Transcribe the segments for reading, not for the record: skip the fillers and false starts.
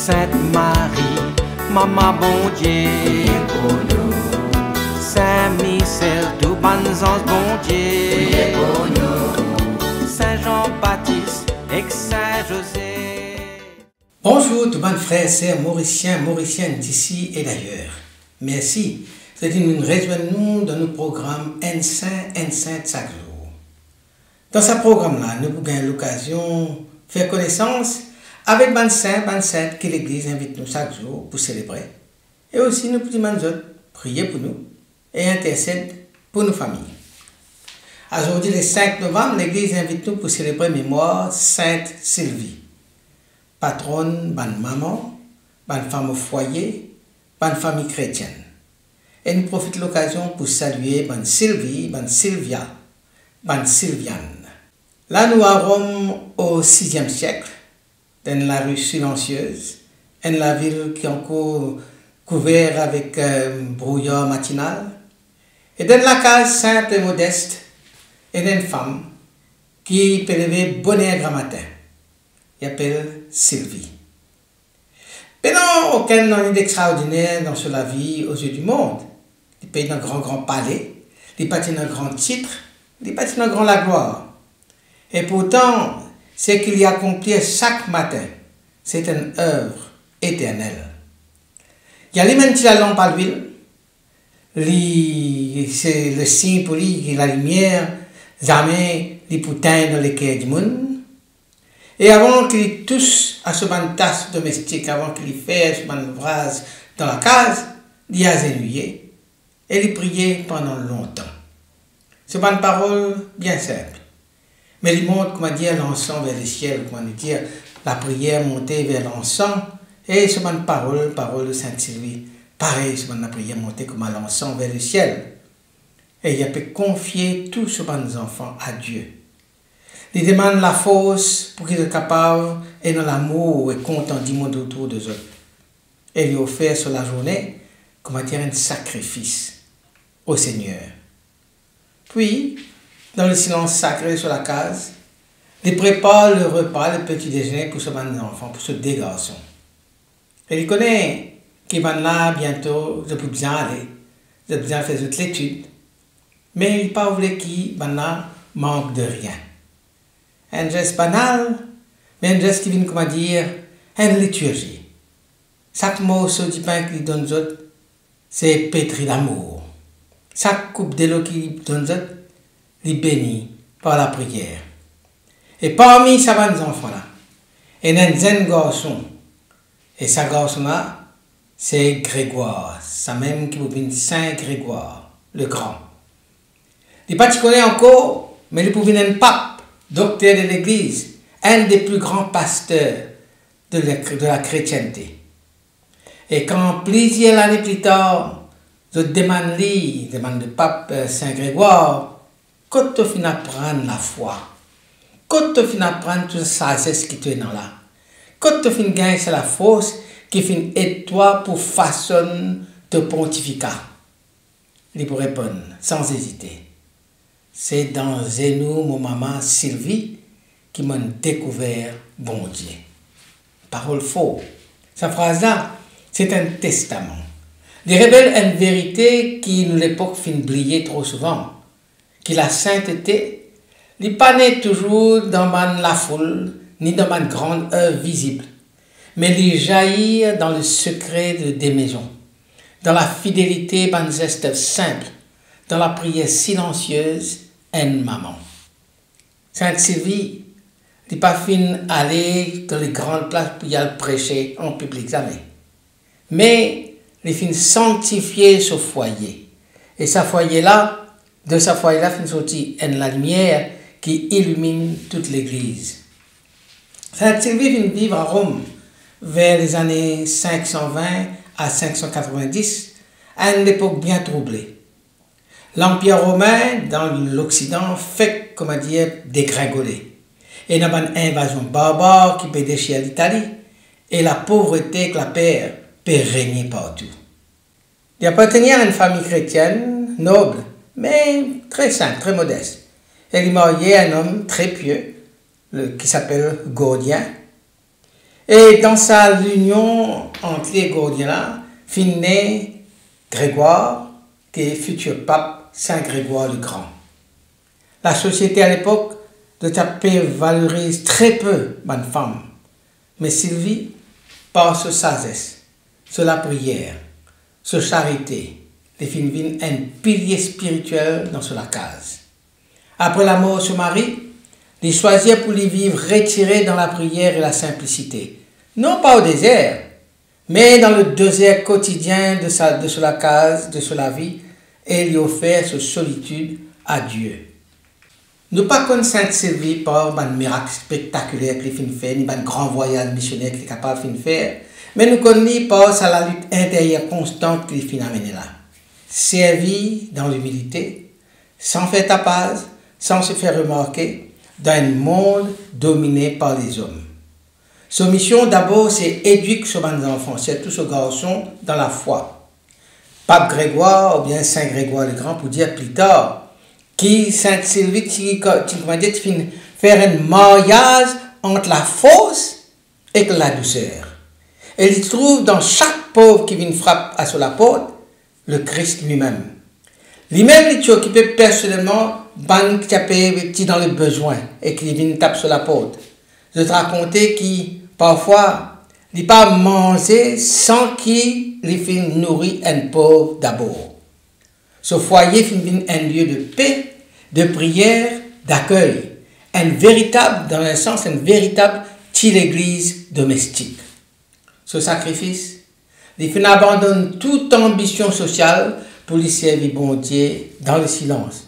Sainte Marie, Maman bon Dieu, pour nous. Saint Michel, tout bon ange bon Dieu, pour nous. Saint Jean-Baptiste et Saint José. Bonjour tout bon frères, sœurs, mauriciennes d'ici et d'ailleurs. Merci de nous rejoindre dans nos programmes N5 chaque jour. Dans ce programme-là, nous avons l'occasion de faire connaissance avec ban saint que l'Église invite nous chaque jour pour célébrer. Et aussi nous pouvons prier pour nous et intercéder pour nos familles. Aujourd'hui, le 5 novembre, l'Église invite nous pour célébrer mémoire Sainte Sylvie, patronne ban maman, ban femme au foyer, ban famille chrétienne. Et nous profitons de l'occasion pour saluer ban Sylvie, ban Sylvia, ban Sylviane. Là, nous à Rome au 6e siècle, dans la rue silencieuse, dans la ville qui est encore couverte avec brouillard matinal, et dans la case simple et modeste, et d'une femme qui peut lever bonheur grand matin. Il appelle Sylvie. Mais non, aucun nom d'extraordinaire dans la vie aux yeux du monde. Il paye dans un grand palais, il paye dans un grand titre, il paye dans grand la gloire. Et pourtant, ce qu'il y accomplit chaque matin, c'est une œuvre éternelle. Il y a les mêmes qui la lampe à l'huile, c'est le signe pour lui que la lumière, jamais les poutins dans les cœurs du monde. Et avant qu'il touche à ce ban tasse domestique, avant qu'il fasse ce ban ouvrage dans la case, il a zénuyé et il priait pendant longtemps. Ce ban parole bien simple. Mais il montre, comment dire, l'encens vers le ciel, comment dire, la prière montée vers l'encens, et ce ban parole de Sainte Sylvie, pareil, ce ban la prière montée comme l'encens vers le ciel. Et il peut confier tous ce ban enfants à Dieu. Il demande la force pour qu'ils soient capables et dans l'amour et content du monde autour d'eux. Et lui offre sur la journée, comment dire, un sacrifice au Seigneur. Puis, dans le silence sacré sur la case, il prépare le repas, le petit déjeuner pour ce ban enfants, pour ce deux garçons. Et il connaît qu'il va là bientôt, je peux bien aller, je peux bien faire toute l'étude. Mais il ne pas voulu qu'il va là manque de rien. Un geste banal, mais un geste qui vient, comment dire, une liturgie. Chaque morceau du pain qu'il donne aux autres, c'est pétri d'amour. Chaque coupe de l'eau qu'il donne aux autres, il bénit par la prière. Et parmi ces enfants-là, il y a un jeune garçon. Et ce garçon-là, c'est Grégoire. C'est même qui vous vient Saint Grégoire, le grand. Il n'est pas connaît encore, mais il pouvait être un pape, docteur de l'Église, un des plus grands pasteurs de la chrétienté. Et quand plusieurs années plus tard, je demande le pape Saint Grégoire, quand tu finis apprendre la foi, quand tu finis apprendre toute la sagesse qui te est dans là, quand tu finis gagner la force qui finit aider toi pour façonner ton pontificat, il peut répondre sans hésiter. C'est dans Zénou, mon maman Sylvie, qui m'a découvert bon Dieu. Parole faux. Cette phrase-là, c'est un testament. Il révèle une vérité qui, nous l'époque, finit briller trop souvent. Que la sainteté n'est pas née toujours dans la foule, ni dans une grande œuvre visible, mais il jaillit dans le secret des maisons, dans la fidélité d'un geste simple, dans la prière silencieuse, une maman. Sainte Sylvie n'est pas fin aller dans les grandes places pour y aller prêcher en public, jamais. Mais il fin sanctifier ce foyer. Et ce foyer-là, de sa foyer-là, fin sorti la lumière qui illumine toute l'Église. Sainte Sylvie vient vivre à Rome vers les années 520 à 590, à une époque bien troublée. L'Empire romain, dans l'Occident, fait, comment dire, dégringoler. Et il y a une invasion barbare qui peut déchirer l'Italie, et la pauvreté que la paix peut régner partout. Il appartenait à une famille chrétienne, noble, mais très simple, très modeste. Elle est mariée à un homme très pieux, qui s'appelle Gaudien. Et dans sa l'union entre les gardiens, finit Grégoire, qui est futur pape Saint Grégoire le Grand. La société à l'époque de Tapé valorise très peu bonne femme, mais Sylvie, par sa sagesse, sur la prière, sur charité, les filles un pilier spirituel dans la case. Après la mort de son mari, il choisit pour les vivre retiré dans la prière et la simplicité. Non pas au désert, mais dans le désert quotidien de la case, de la vie, et lui offert sa solitude à Dieu. Nous pas comme Sainte Sylvie par un miracle spectaculaire qu'il a fait, ni un grand voyage missionnaire qu'il est capable de faire, mais nous connaissons par la lutte intérieure constante qu'il a amenée là. Servi dans l'humilité, sans faire tapage, sans se faire remarquer, dans un monde dominé par les hommes. Sa mission d'abord, c'est éduquer ses enfants, surtout ses garçons, dans la foi. Pape Grégoire, ou bien Saint Grégoire le Grand, pour dire plus tard, qui Sainte Sylvie qui faire un mariage entre la force et la douceur. Elle y trouve dans chaque pauvre qui vient frapper à la porte le Christ lui-même. Lui-même, il s'est occupé personnellement qui dans le besoin et qui vient taper sur la porte. Je te racontais qui parfois il pas manger sans qu'il les nourrir un pauvre d'abord. Ce foyer finit un lieu de paix, de prière, d'accueil. Dans un sens, une véritable petite église domestique. Ce sacrifice, il abandonne toute ambition sociale pour lui servir bon Dieu dans le silence.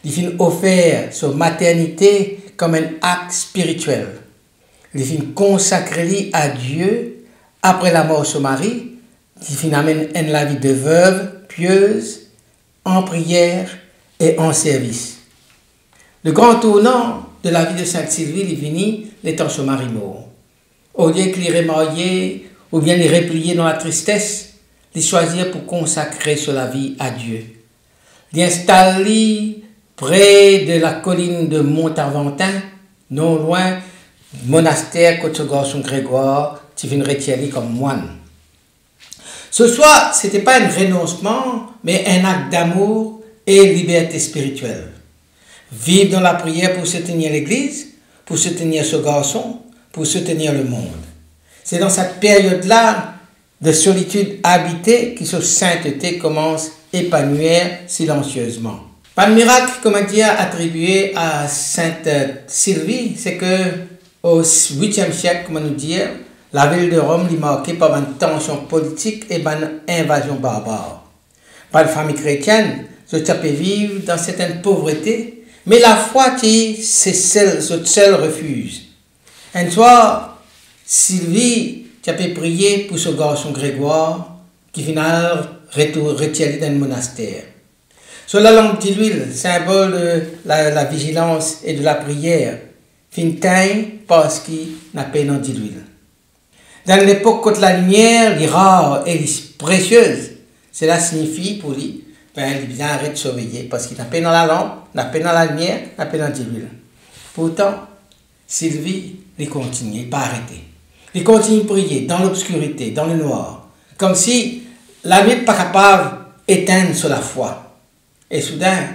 Il offert sa maternité comme un acte spirituel. Il consacré à Dieu après la mort de son mari. Il amène la vie de veuve pieuse, en prière et en service. Le grand tournant de la vie de Sainte Sylvie est venu l'étant son mari mort. Au lieu qu'il est remarié ou bien les replier dans la tristesse, il choisit pour consacrer sa vie à Dieu. Il installe près de la colline de Montarventin, non loin du monastère que ce garçon Grégoire qui vient retirer comme moine. Ce soir, ce n'était pas un renoncement, mais un acte d'amour et liberté spirituelle. Vivre dans la prière pour soutenir l'Église, pour soutenir ce garçon, pour soutenir le monde. C'est dans cette période-là de solitude habitée que cette sainteté commence à épanouir silencieusement. Pas de miracle, comment dire, attribué à Sainte Sylvie, c'est que au 8e siècle, comment nous dire, la ville de Rome est marquée par une tension politique et par une invasion barbare. Par la famille chrétienne, je peux vivre dans certaine pauvreté, mais la foi, c'est ce seul refuge. Un soir, Sylvie, tu peux prier pour ce garçon Grégoire, qui finalement retiré dans le monastère. Sur la lampe d'huile, symbole de la vigilance et de la prière, fin teint parce qu'il n'a pas d'huile. Dans l'époque où la lumière est rare et précieuse, cela signifie pour lui, il bien arrêter de surveiller parce qu'il n'a pas dans la lampe, n'a pas dans la lumière, n'a pas dans l'huile. Pourtant, Sylvie, il continue, il n'a pas arrêté. Il continue de prier dans l'obscurité, dans le noir, comme si la nuit n'est pas capable d'éteindre sur la foi. Et soudain,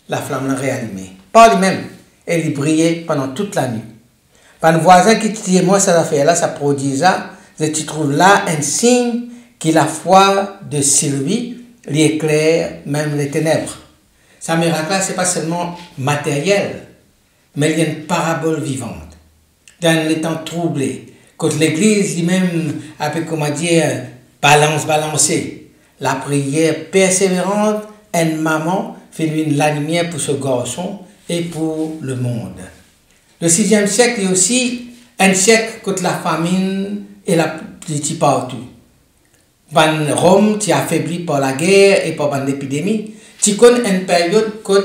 la flamme l'a réallumée. Pas lui-même, elle brillait pendant toute la nuit. Par un voisin qui te dit, moi, cette affaire-là, ça produit ça, tu trouves là un signe que la foi de Sylvie lui éclaire même les ténèbres. Sa miracle-là, ce n'est pas seulement matériel, mais il y a une parabole vivante. Dans les temps troublés, quand l'Église lui-même a pu, comment dire, balancer, la prière persévérante, une maman fait lui la lumière pour ce garçon et pour le monde. Le 6e siècle est aussi un siècle contre la famine et la politique partout. Rome qui est affaibli par la guerre et par l'épidémie, tu connais une période quand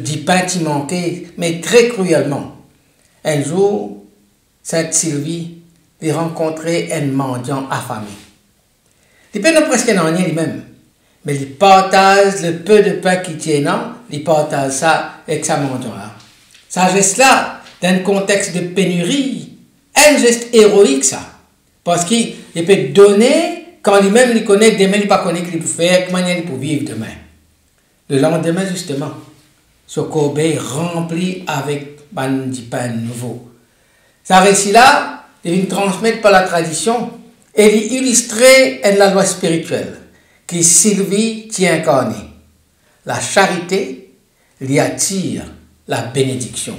du pain qui manquait, mais très cruellement. Un jour, Sainte Sylvie a rencontré un mendiant affamé. Il peut presque rien lui-même, mais il partage le peu de pain qu'il tient, il partage ça avec sa mendiant-là. Sa geste-là, dans un contexte de pénurie, un geste héroïque ça. Parce qu'il peut donner quand lui-même il connaît, demain il ne pas connaît qu'il peut faire, comment il peut vivre demain. Le lendemain, justement, ce corbeille rempli avec du pain nouveau. Ce récit-là, il est transmis par la tradition et il est illustré en la loi spirituelle qui Sylvie tient incarnée. La charité lui attire la bénédiction.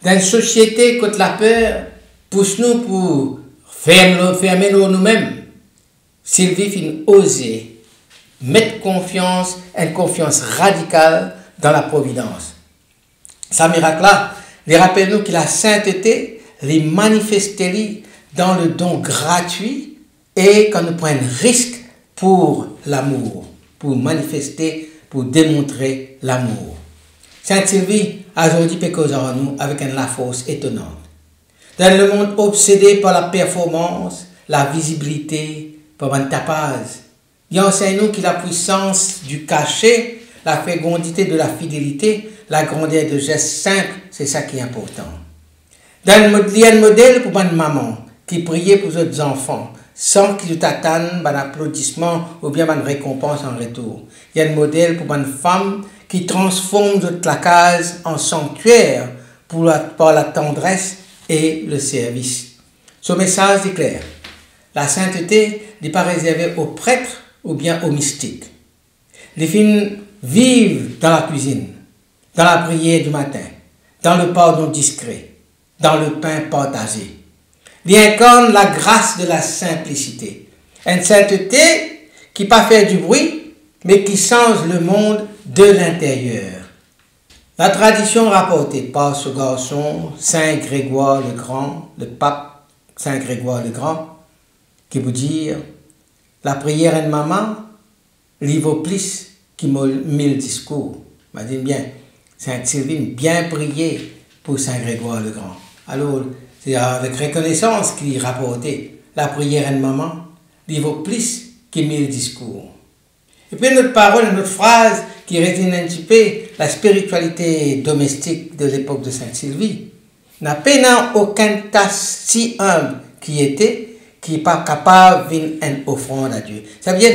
Dans une société contre la peur, pousse-nous pour fermer nous-mêmes. Sylvie finit oser mettre confiance, une confiance radicale dans la providence. Ce miracle-là, il rappelle-nous que la sainteté les manifester dans le don gratuit et quand nous prenons risque pour l'amour, pour manifester, pour démontrer l'amour. Sainte Sylvie, aujourd'hui, peut causer en nous avec une la force étonnante. Dans le monde obsédé par la performance, la visibilité, par un tapage, il enseigne nous que la puissance du cachet, la fécondité de la fidélité, la grandeur de gestes simples, c'est ça qui est important. Il y a un modèle pour une maman qui priait pour les autres enfants sans qu'ils attendent un applaudissement ou bien une récompense en retour. Il y a un modèle pour une femme qui transforme la case en sanctuaire par la tendresse et le service. Ce message est clair. La sainteté n'est pas réservée aux prêtres ou bien aux mystiques. Les filles vivent dans la cuisine, dans la prière du matin, dans le pardon discret, dans le pain partagé. Il incarne la grâce de la simplicité. Une sainteté qui ne pas fait du bruit, mais qui change le monde de l'intérieur. La tradition rapportée par ce garçon, Saint Grégoire le Grand, le pape Saint Grégoire le Grand, qui vous dit, la prière de maman, lui vaut plus que 1000 discours. Je dis bien, Sainte Sylvie bien prié pour Saint Grégoire le Grand. Alors, c'est avec reconnaissance qu'il rapportait la prière de maman, lui vaut plus que 1000 discours. Et puis notre parole, notre phrase qui résume un petit peu la spiritualité domestique de l'époque de Sainte Sylvie, n'a pas aucun tasse si humble qui n'est pas capable de faire une offrande à Dieu. Ça veut dire,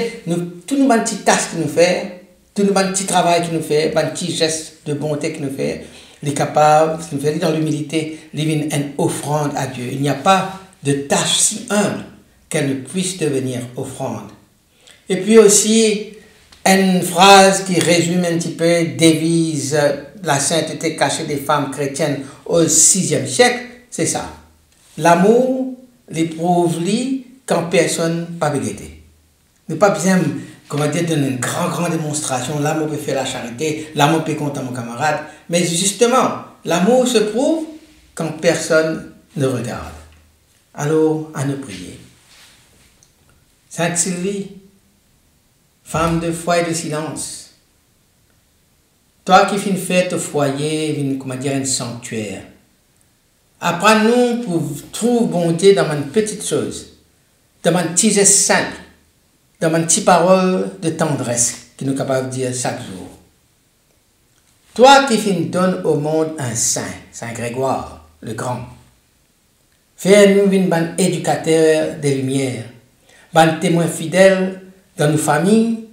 tous nos petites tâches qu'il nous fait, tous nos petits travail qu'il nous fait, nos petits gestes de bonté qu'il nous fait, il est capable, nous fait dans l'humilité, de faire une offrande à Dieu. Il n'y a pas de tâche si humble qu'elle ne puisse devenir offrande. Et puis aussi, une phrase qui résume un petit peu, devise la sainteté cachée des femmes chrétiennes au VIe siècle, c'est ça. L'amour l'éprouve-lui quand personne n'a pas regretté. Ne pas besoin, comment dire, donner une grande démonstration. L'amour peut faire la charité, l'amour peut compter mon camarade. Mais justement, l'amour se prouve quand personne ne regarde. Alors, à nous prier. Sainte Sylvie, femme de foi et de silence, toi qui fais une fête au foyer, comment dire, un sanctuaire, apprends-nous pour trouver bonté dans une petite chose, dans un petit geste simple, dans une petite parole de tendresse que nous sommes capables de dire chaque jour. Toi qui donnes au monde un saint, Saint Grégoire le Grand, fais-nous une bonne éducateur des lumières, un témoin fidèle dans nos familles,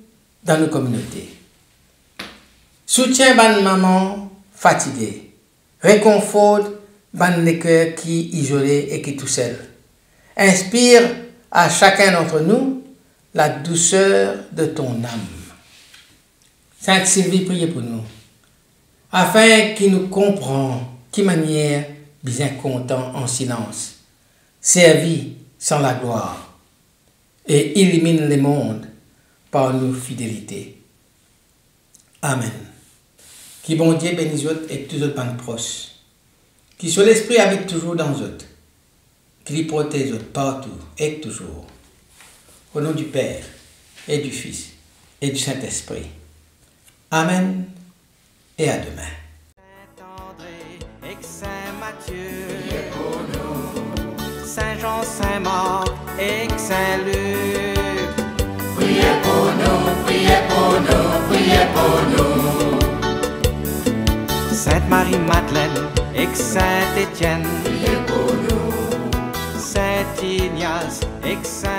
dans nos communautés. Soutiens bonne maman fatiguée, réconforte bonne cœur qui isolé et qui tout seul. Inspire à chacun d'entre nous la douceur de ton âme. Sainte Sylvie, priez pour nous, afin qu'il nous comprenne qui manière bien content en silence, servi sans la gloire, et illumine le monde par nos fidélités. Amen. Qui bon Dieu bénisse autres et tous autres bandes proches. Qui soit l'esprit habite toujours dans eux. Qui les protège partout et toujours. Au nom du Père et du Fils et du Saint-Esprit. Amen et à demain. Saint-Jean, Saint-Marc et Saint-Luc. Priez pour nous, priez pour nous, priez pour nous. Sainte Marie-Madeleine et Saint-Étienne. Priez pour nous. Saint Saint-Ignace et Saint